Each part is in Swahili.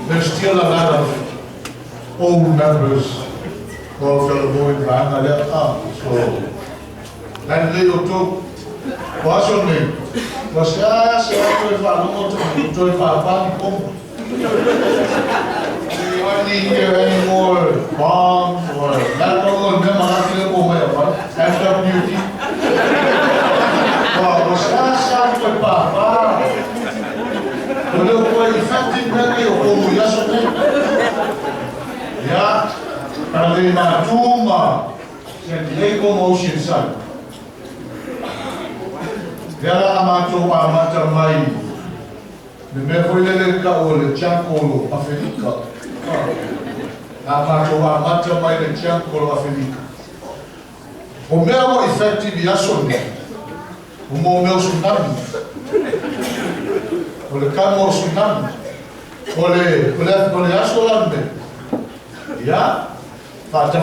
There's still a lot of old members who are going back and they're up. So that little took, what's your name? Was yeah, so I don't hardly hear any more bombs or that don't remember FWD. Well, was that with Papa? Well, effective memory of yesterday. Yeah, and they are two sent Lego motion side. Yala amato amata mai. The mefolele ka o le chankolo Afrika. Amato amata mai le chankolo Afrika. O meu effective yasone. O meu tsunami. O le kamo tsunami. O le asolande. Ya. Fata.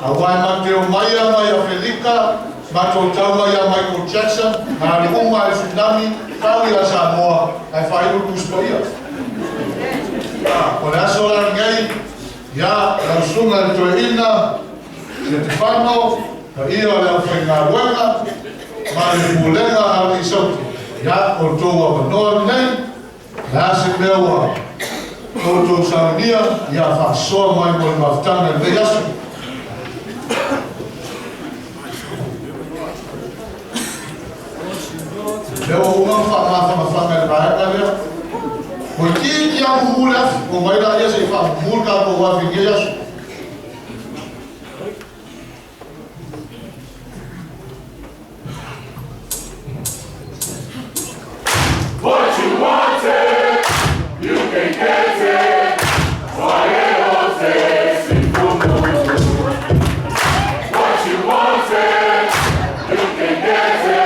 Awai mateo mai Afrika. Mato tauma ya Michael Jackson, na rumba ya tsunami, kau ya Samoa, ai fai kuspoia. Por eso la ngai ya la sunga toina, Stefano, ia la fenga buena, ma le pulenga hali sauti. Ya o toa manoa nei, na se meua. O to saunia, ya fa soa mai mo maftanga le yasu. Leo uma whakawhanga le lea. Ko ki a muhule afi, ko mai la ia se wha muhule ka ko wafi nge yasu. What you wanted, you can get it. What you wanted, you can get it.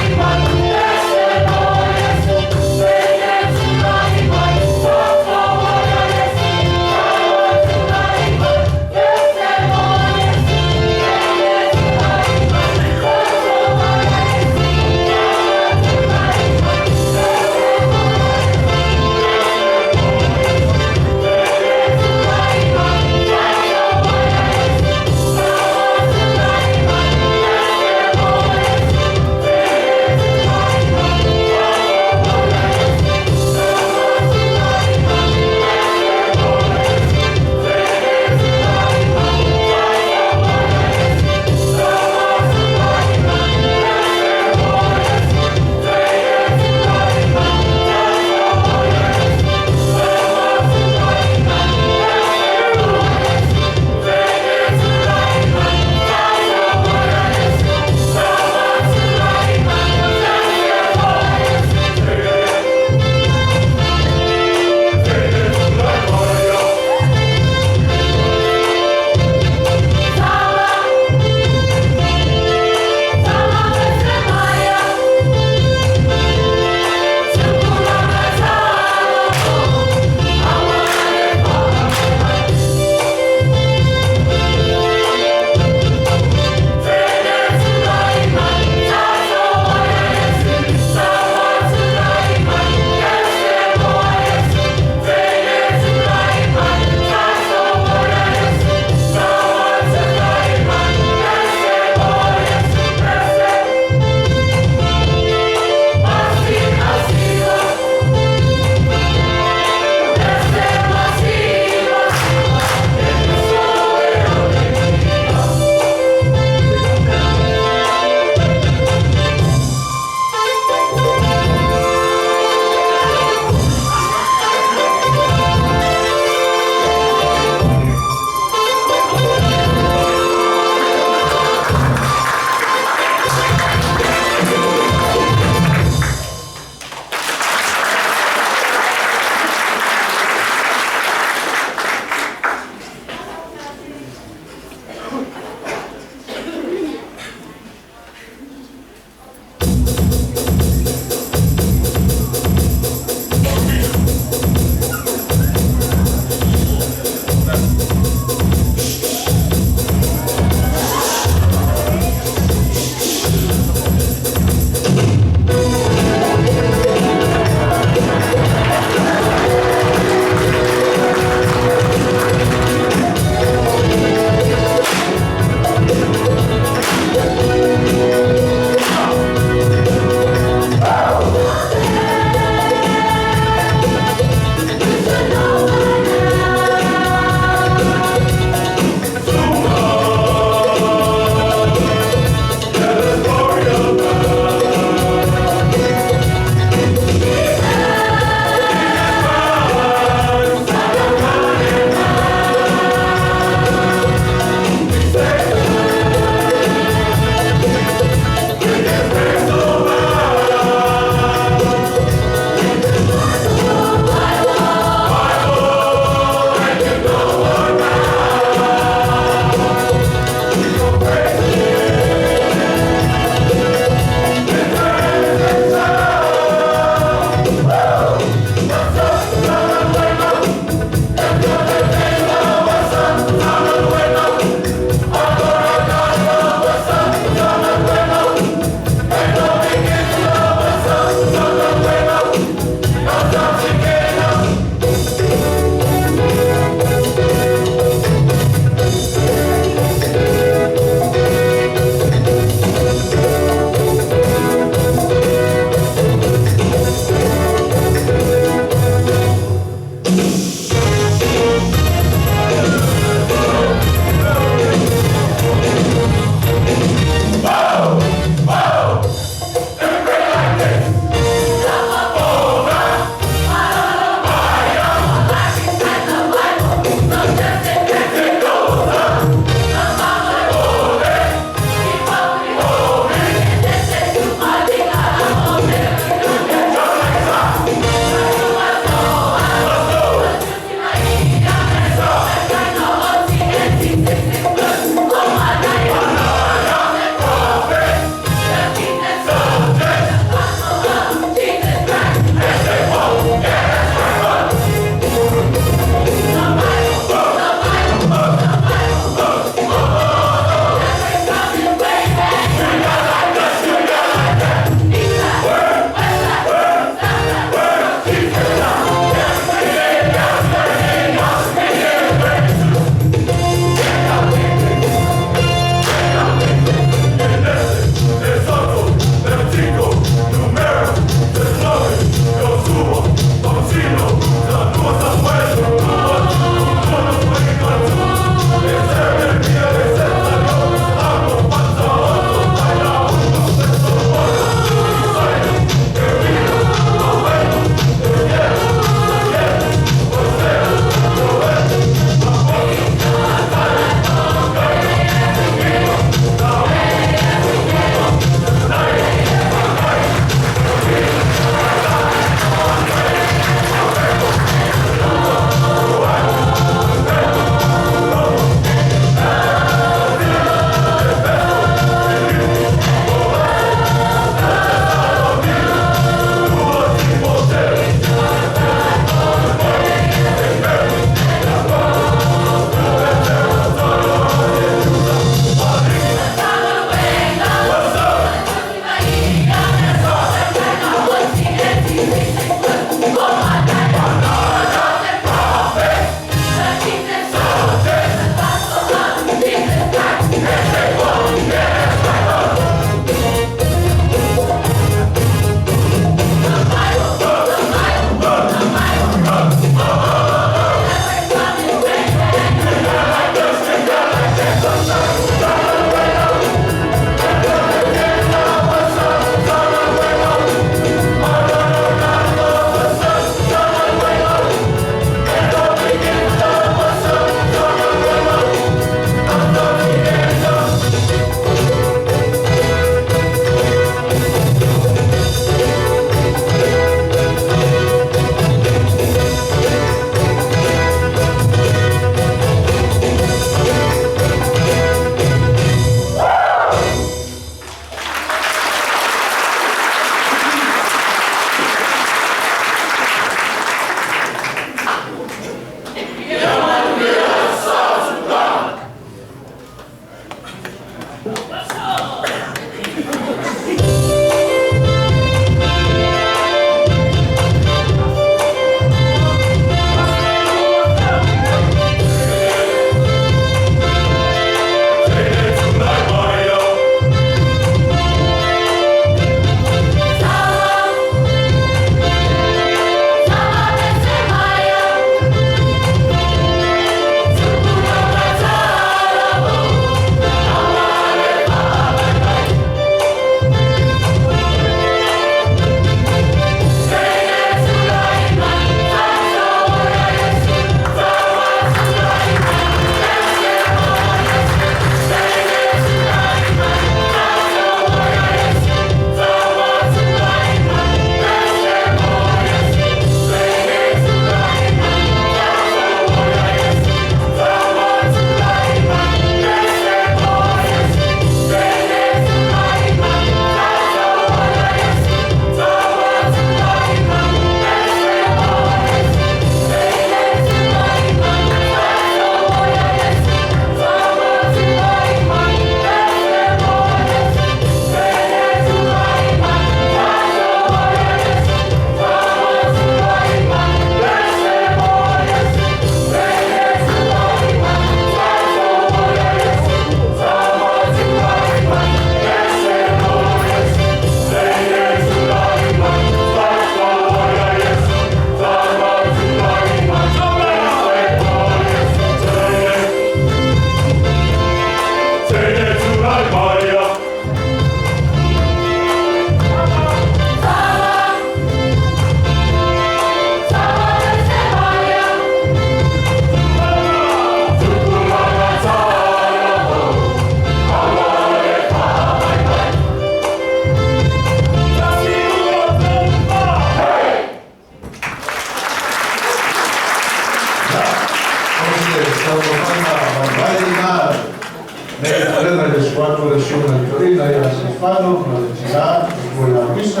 Ina ya Stefano, na Tia, kwa misa,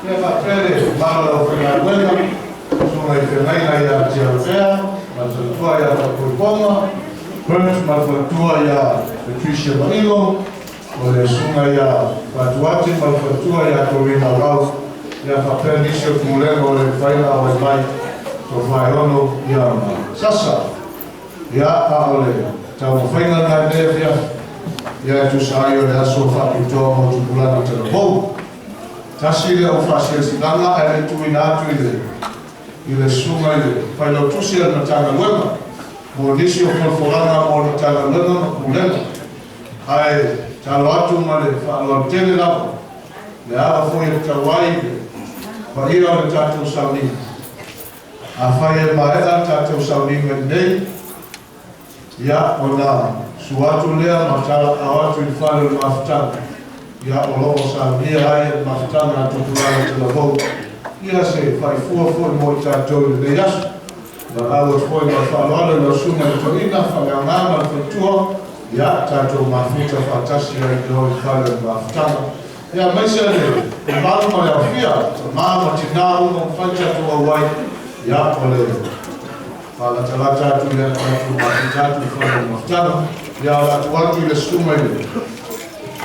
ya pele mara la Fernanda, soma ifenaina ya Tiavea, mafatua ya Kapopoma, Burns mafatua ya Patricia Manilo, ole sunga ya Patuati mafatua ya Corina Rao, ya papelisho kumulego ole faina ole mai, tofayono ya sasa, ya aole, tawafaina na devia, ya tusayo ya sofa kutoa mtulana telefon. Tasile ufasile sidanga ele tuinatu ile sunga ile failo tusile natanga wema monisi ufolfolanga monitanga wema kulenga ai talwatu male falo tele lapo le ala foi tawai kwa hiyo le tatu sauni afaye maeda tatu sauni mendei ya ona suatu lea matala awatu ifalo mafutanga ya ologo sabia haya mafutanga na tukulana telefon ia se fai fua mo tatou le yasu na awo foi mafalole na sunga torina fangangana fetua ya tatou mafuta fatasi ya ido ifalo mafutanga ya maisha le mama ya fia mama tinau mfanja tu wai ya ole fala talata tu ya tatu ifalo mafutanga ya watu ile suma ile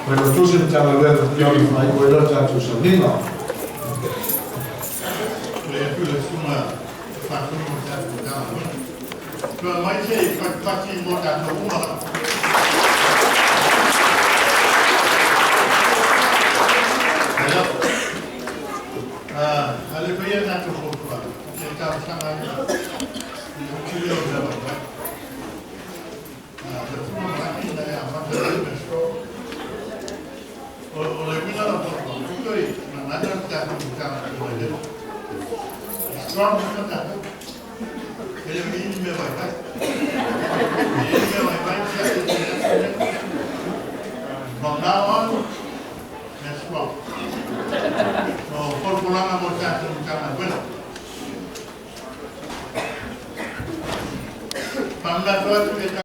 pero tu se tala wetu pia ifai kwa tatu sabina le suma fakuri mtatu dawa kwa maisha ifaki moja kwa alifanya tatu kwa kitabu sana kilio dawa tuma makina ya mambo oleh kita orang itu mana kita bukan oleh strong kita kalau ini memang